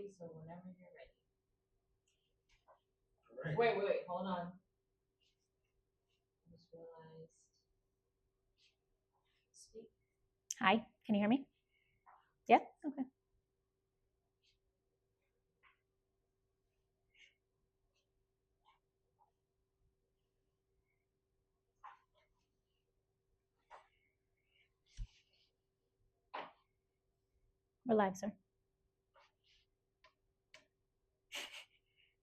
ready, so whenever you're ready. All right. Wait, hold on. I just realized. Speak. Hi, can you hear me? Yeah? Okay. We're live, sir.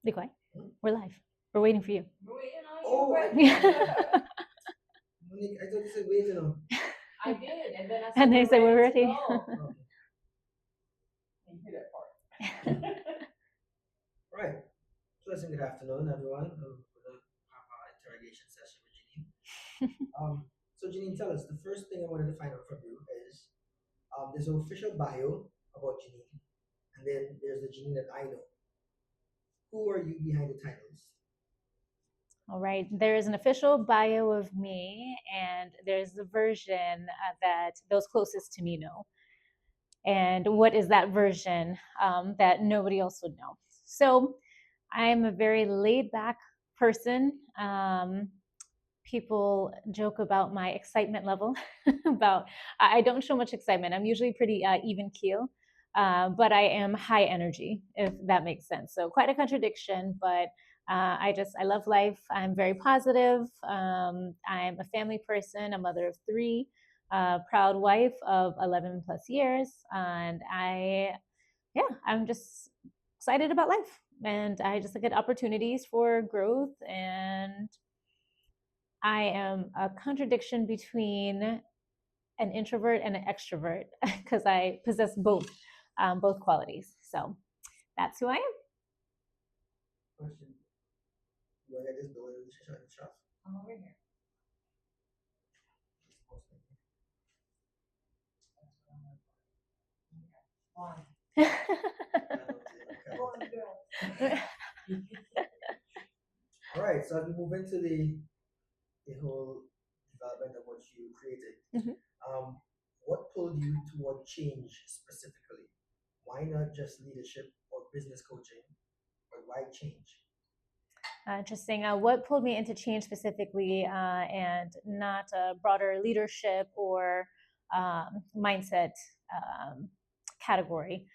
Be quiet. We're live. We're waiting for you. We're waiting on Oh, you. Monique, I thought you said wait, you know. I did, and then I said, And they said we're ready. to go. Okay. You hear that part. Right. Pleasant good afternoon, everyone. We're going to have our interrogation session with Janine. So, Janine, tell us, the first thing I wanted to find out from you is there's an official bio about Janine, and then there's the Janine that I know. Who are you behind the titles? All right. There is an official bio of me, and there's the version that those closest to me know. And what is that version that nobody else would know? So I'm a very laid back person. People joke about my excitement level. About I don't show much excitement. I'm usually pretty even keel, but I am high energy, if that makes sense. So quite a contradiction, but I love life. I'm very positive. I'm a family person, a mother of three, proud wife of 11 plus years, and I'm just excited about life, and I just look at opportunities for growth, and I am a contradiction between an introvert and an extrovert because I possess both qualities. So that's who I am. Question. Do I get this door shut? I'm over here. One. One girl. All right, so as we move into the whole development of what you created, what pulled you toward change specifically? Why not just leadership or business coaching, but why change? Interesting. What pulled me into change specifically, and not a broader leadership or mindset category?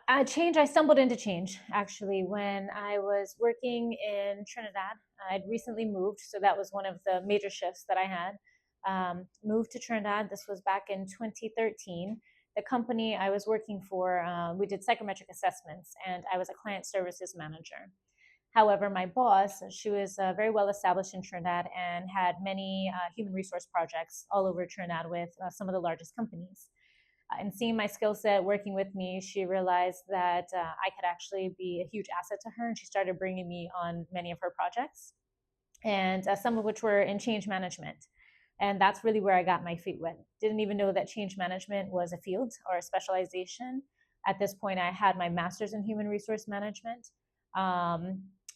I stumbled into change actually when I was working in Trinidad. I'd recently moved, so that was one of the major shifts that I had. Moved to Trinidad. This was back in 2013. The company I was working for, we did psychometric assessments, and I was a client services manager. However, my boss, she was very well established in Trinidad and had many human resource projects all over Trinidad with some of the largest companies. And seeing my skill set working with me, she realized that I could actually be a huge asset to her, and she started bringing me on many of her projects, and some of which were in change management. And that's really where I got my feet wet. Didn't even know that change management was a field or a specialization. At this point, I had my master's in human resource management.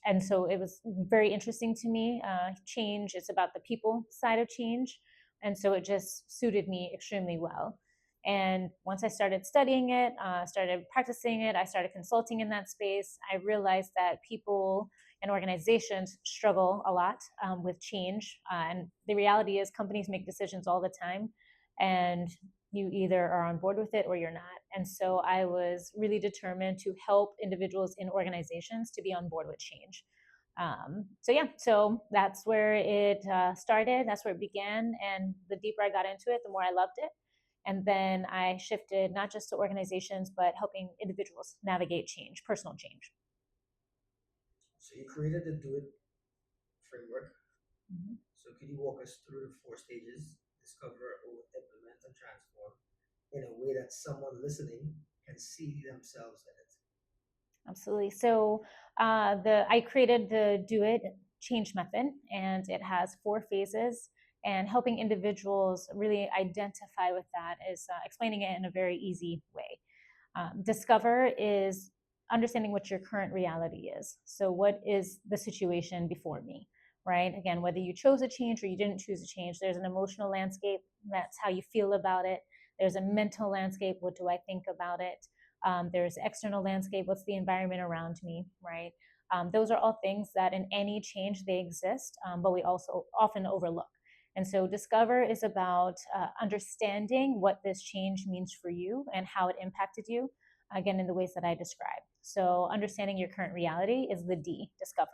And so it was very interesting to me. Change is about the people side of change. And so it just suited me extremely well. And once I started studying it, started practicing it, I started consulting in that space. I realized that people and organizations struggle a lot with change. And the reality is, companies make decisions all the time, and you either are on board with it or you're not. And so I was really determined to help individuals in organizations to be on board with change. So that's where it started. That's where it began. And the deeper I got into it, the more I loved it. And then I shifted not just to organizations, but helping individuals navigate change, personal change. So you created the Do It framework. So could you walk us through the 4 stages: discover, own, implement, and transform, in a way that someone listening can see themselves in it? Absolutely. So I created the Do It change method, and it has 4 phases. And helping individuals really identify with that is explaining it in a very easy way. Discover is understanding what your current reality is. So, what is the situation before me, right? Again, whether you chose a change or you didn't choose a change, there's an emotional landscape. That's how you feel about it. There's a mental landscape. What do I think about it? There's external landscape. What's the environment around me, right? Those are all things that in any change they exist, but we also often overlook. And so discover is about understanding what this change means for you and how it impacted you, again, in the ways that I described. So understanding your current reality is the D, discover.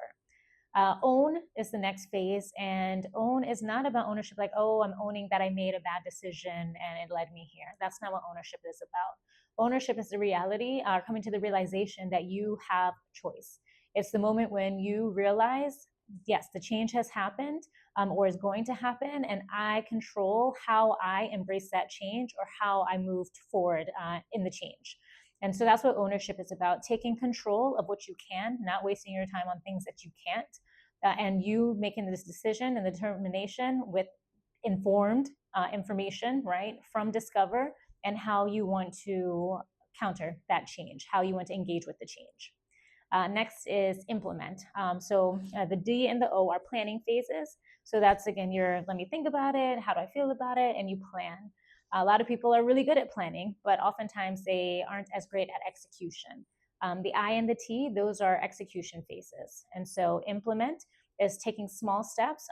Own is the next phase, and own is not about ownership like, oh, I'm owning that I made a bad decision and it led me here. That's not what ownership is about. Ownership is the reality, coming to the realization that you have choice. It's the moment when you realize, yes, the change has happened, or is going to happen, and I control how I embrace that change or how I moved forward in the change. And so that's what ownership is about, taking control of what you can, not wasting your time on things that you can't, and you making this decision and the determination with informed information, right, from Discover, and how you want to counter that change, how you want to engage with the change. Next is implement. So the D and the O are planning phases. So that's, again, your let me think about it, how do I feel about it, and you plan. A lot of people are really good at planning, but oftentimes they aren't as great at execution. The I and the T, those are execution phases. And so implement is taking small steps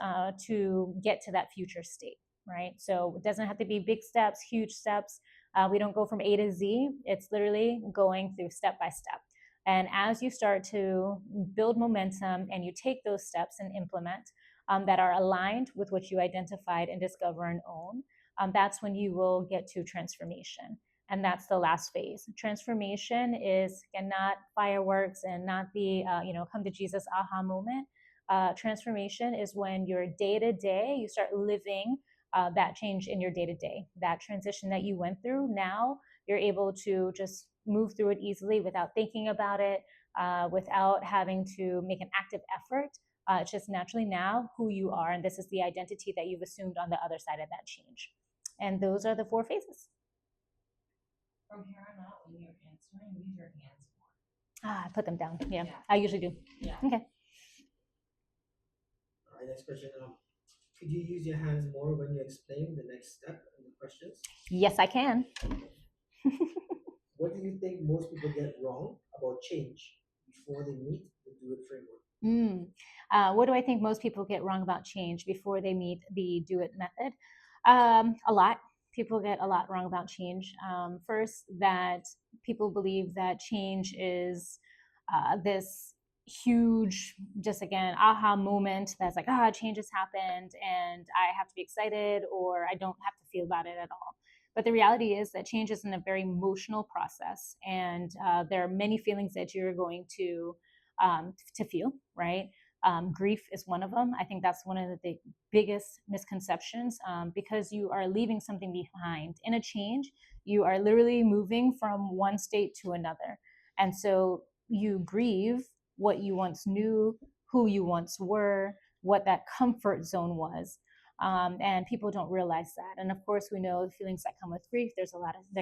to get to that future state, right? So it doesn't have to be big steps, huge steps. We don't go from A to Z. It's literally going through step by step. And as you start to build momentum and you take those steps and implement that are aligned with what you identified and discover and own, that's when you will get to transformation. And that's the last phase. Transformation is, again, not fireworks and not the come to Jesus aha moment. Transformation is when your day to day you start living that change in your day to day, that transition that you went through. Now you're able to just move through it easily without thinking about it, without having to make an active effort. It's just naturally now who you are, and this is the identity that you've assumed on the other side of that change. And those are the four phases. From here on out, when you're answering, use your hands more. I put them down. Yeah, Yeah. I usually do. Yeah. Okay. All right, next question. Could you use your hands more when you explain the next step in the questions? Yes, I can. What do you think most people get wrong about change before they meet the Do It framework? What do I think most people get wrong about change before they meet the Do It method? A lot. People get a lot wrong about change. First, that people believe that change is this huge, just again, aha moment that's like, change has happened and I have to be excited, or I don't have to feel about it at all. But the reality is that change is in a very emotional process, and there are many feelings that you're going to feel, right? Grief is one of them. I think that's one of the biggest misconceptions, because you are leaving something behind. In a change, you are literally moving from one state to another. And so you grieve what you once knew, who you once were, what that comfort zone was. And people don't realize that. And of course, we know the feelings that come with grief. There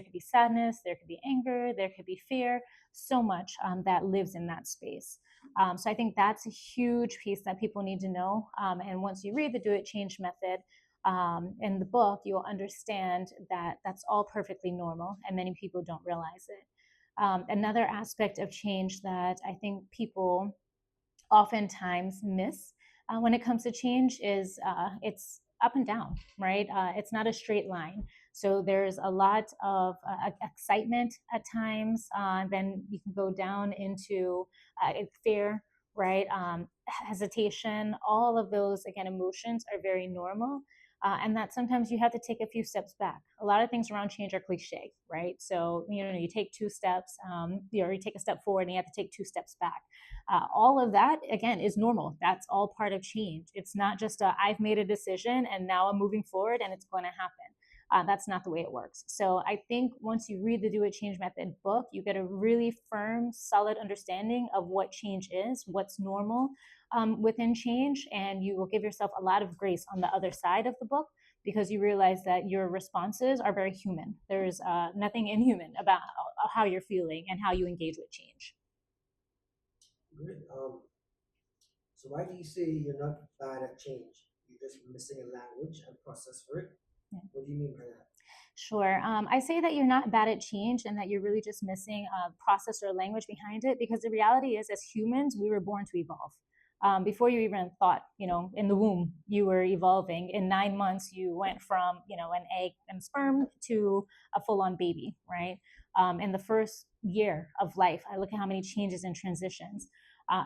could be sadness, there could be anger, there could be fear, so much that lives in that space. So I think that's a huge piece that people need to know. And once you read the Do It Change method in the book, you'll understand that that's all perfectly normal, and many people don't realize it. Another aspect of change that I think people oftentimes miss when it comes to change is it's up and down, right? It's not a straight line. So there's a lot of excitement at times. Then you can go down into fear, right? Hesitation. All of those, again, emotions are very normal. And that sometimes you have to take a few steps back. A lot of things around change are cliche, right? So, you take two steps, you take a step forward and you have to take two steps back. All of that, again, is normal. That's all part of change. It's not just I've made a decision and now I'm moving forward and it's going to happen. That's not the way it works. So I think once you read the Do It Change Method book, you get a really firm, solid understanding of what change is, what's normal within change, and you will give yourself a lot of grace on the other side of the book, because you realize that your responses are very human. There's nothing inhuman about how you're feeling and how you engage with change. Good. So why do you say you're not bad at change? You're just missing a language and process for it? Yeah. What do you mean by that? Sure. I say that you're not bad at change and that you're really just missing a process or language behind it, because the reality is, as humans, we were born to evolve. Before you even thought, in the womb, you were evolving. In 9 months, you went from, an egg and sperm to a full on baby, right? In the first year of life, I look at how many changes and transitions.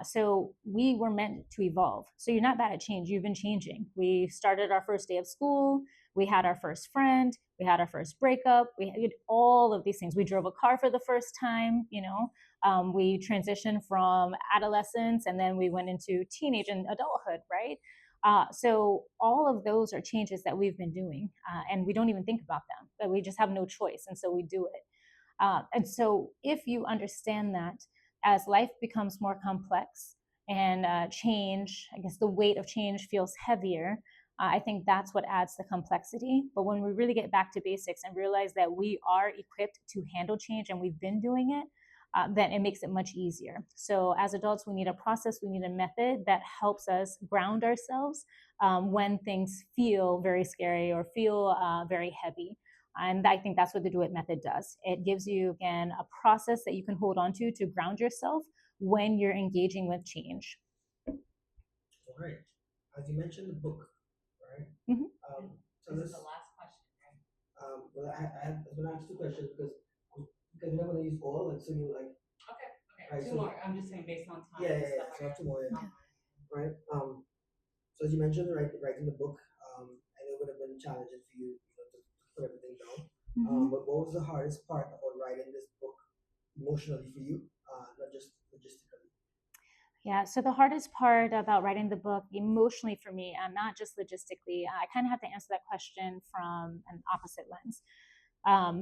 So we were meant to evolve. So you're not bad at change. You've been changing. We started our first day of school. We had our first friend. We had our first breakup. We had all of these things. We drove a car for the first time. We transitioned from adolescence, and then we went into teenage and adulthood, right? So all of those are changes that we've been doing, and we don't even think about them. But we just have no choice, and so we do it. And so, if you understand that, as life becomes more complex and change, I guess the weight of change feels heavier, I think that's what adds the complexity. But when we really get back to basics and realize that we are equipped to handle change and we've been doing it, then it makes it much easier. So, as adults, we need a process, we need a method that helps us ground ourselves when things feel very scary or feel very heavy. And I think that's what the Do It method does. It gives you, again, a process that you can hold on to ground yourself when you're engaging with change. All right. As you mentioned, the book, right? Mm-hmm. So This this, is the last question, right? well, I was going to ask two questions because you're not going to use all, and so you like, Okay, right? two So more. I'm just saying based on time yeah, and yeah, yeah. stuff. So I have two more, yeah. Okay. Right? So as you mentioned, writing the book, and it would have been challenging for you, to put everything down. Mm-hmm. But what was the hardest part about writing this book emotionally for you, not just logistically? Yeah, so the hardest part about writing the book emotionally for me, and not just logistically, I kind of have to answer that question from an opposite lens,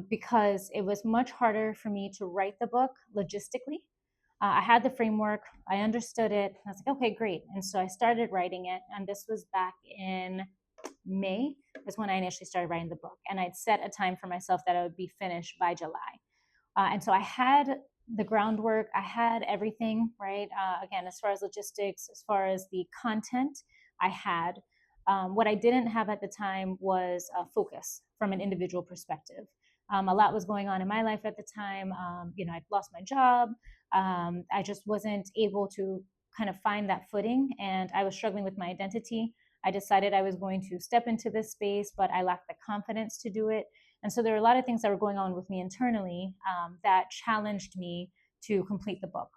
because it was much harder for me to write the book logistically. I had the framework, I understood it. I was like, okay, great. And so I started writing it. And this was back in May, is when I initially started writing the book. And I'd set a time for myself that I would be finished by July. And so I had the groundwork, I had everything, right? Again, as far as logistics, as far as the content, I had. What I didn't have at the time was focus from an individual perspective. A lot was going on in my life at the time. I'd lost my job. I just wasn't able to kind of find that footing, and I was struggling with my identity. I decided I was going to step into this space, but I lacked the confidence to do it. And so there were a lot of things that were going on with me internally that challenged me to complete the book.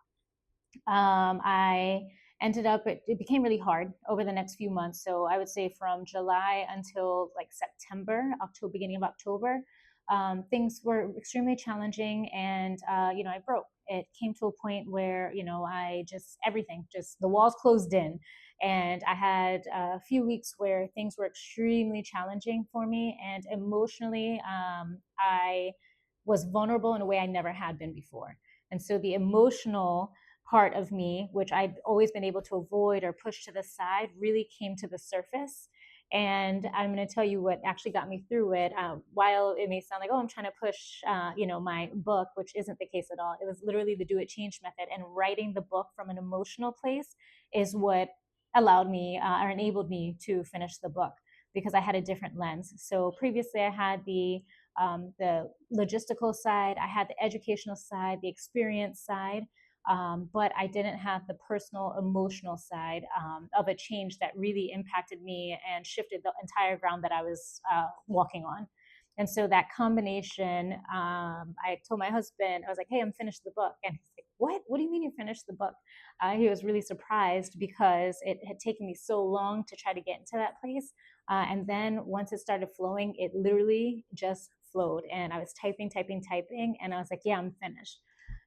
I ended up, it became really hard over the next few months. So I would say from July until like September, October, beginning of October, things were extremely challenging. And, I broke. It came to a point where, I just, everything, just the walls closed in. And I had a few weeks where things were extremely challenging for me. And emotionally, I was vulnerable in a way I never had been before. And so the emotional part of me, which I'd always been able to avoid or push to the side, really came to the surface. And I'm going to tell you what actually got me through it. While it may sound like, oh, I'm trying to push, my book, which isn't the case at all. It was literally the Do It Change method, and writing the book from an emotional place is what allowed me or enabled me to finish the book, because I had a different lens. So previously, I had the logistical side, I had the educational side, the experience side, but I didn't have the personal, emotional side of a change that really impacted me and shifted the entire ground that I was walking on. And so that combination, I told my husband, I was like, hey, I'm finished the book. And he's like, what? What do you mean you finished the book? He was really surprised because it had taken me so long to try to get into that place. And then once it started flowing, it literally just flowed. And I was typing, typing, typing. And I was like, yeah, I'm finished.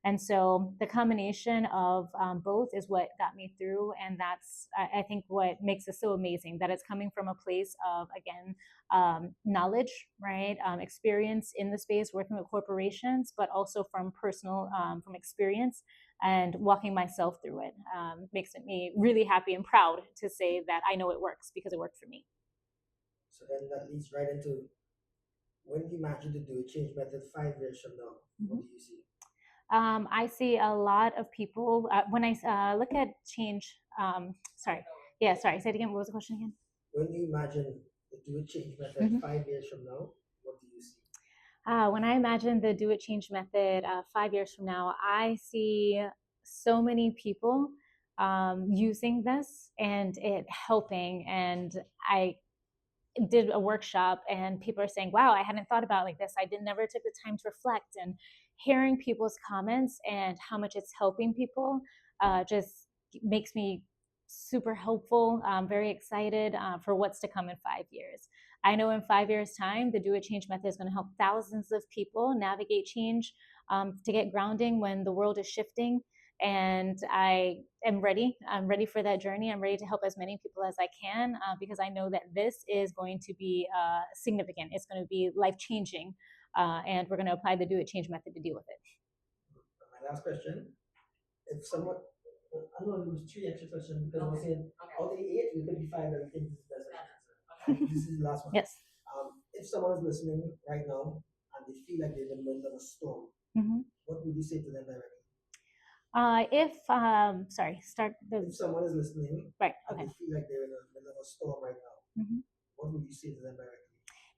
And so the combination of both is what got me through. And that's, I think, what makes it so amazing, that it's coming from a place of, again, knowledge, right? Experience in the space, working with corporations, but also from personal, from experience and walking myself through it. Makes me really happy and proud to say that I know it works, because it worked for me. So then that leads right into, when you imagine to do a change method 5 years from now, Mm-hmm. what do you see? I see a lot of people when I look at change. Sorry, yeah, sorry. Say it again. What was the question again? When you imagine to do a change method Mm-hmm. 5 years from now, what do you see? When I imagine the Do It Change method 5 years from now, I see so many people using this and it helping. And I did a workshop and people are saying, wow, I hadn't thought about it like this. I didn't never took the time to reflect, and hearing people's comments and how much it's helping people just makes me super hopeful. I'm very excited for what's to come in 5 years. I know in 5 years time, the Do It Change method is going to help thousands of people navigate change, to get grounding when the world is shifting. And I am ready. I'm ready for that journey. I'm ready to help as many people as I can, because I know that this is going to be significant. It's going to be life changing, and we're going to apply the Do It Change method to deal with it. My last question: if someone, I know it was three extra questions because I was saying out of the eight, we could be five. I think this is the best I can answer. This is the last one. Yes. If someone is listening right now and they feel like they're in the middle of a storm, what would you say to them directly? Start the. If someone is listening, Right. Okay. And they feel like they're in the middle of a storm right now, what would you say to them directly?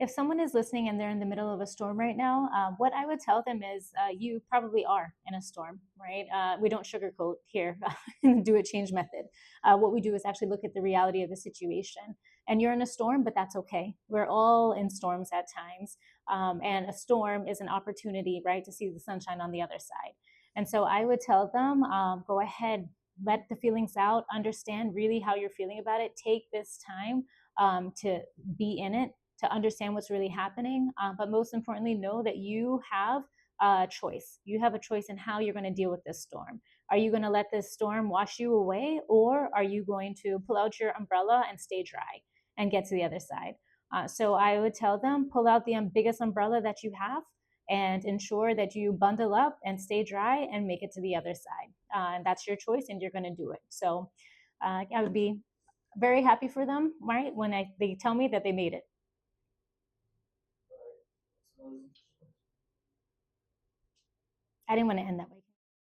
If someone is listening and they're in the middle of a storm right now, what I would tell them is you probably are in a storm, right? We don't sugarcoat here in the Do It Change method. What we do is actually look at the reality of the situation. And you're in a storm, but that's okay. We're all in storms at times. And a storm is an opportunity, right, to see the sunshine on the other side. And so I would tell them, go ahead, let the feelings out, understand really how you're feeling about it. Take this time to be in it, to understand what's really happening. But most importantly, know that you have a choice. You have a choice in how you're going to deal with this storm. Are you going to let this storm wash you away, or are you going to pull out your umbrella and stay dry and get to the other side? So I would tell them, pull out the biggest umbrella that you have and ensure that you bundle up and stay dry and make it to the other side. And that's your choice, and you're going to do it. So I would be very happy for them, right, when they tell me that they made it. I didn't want to end that way.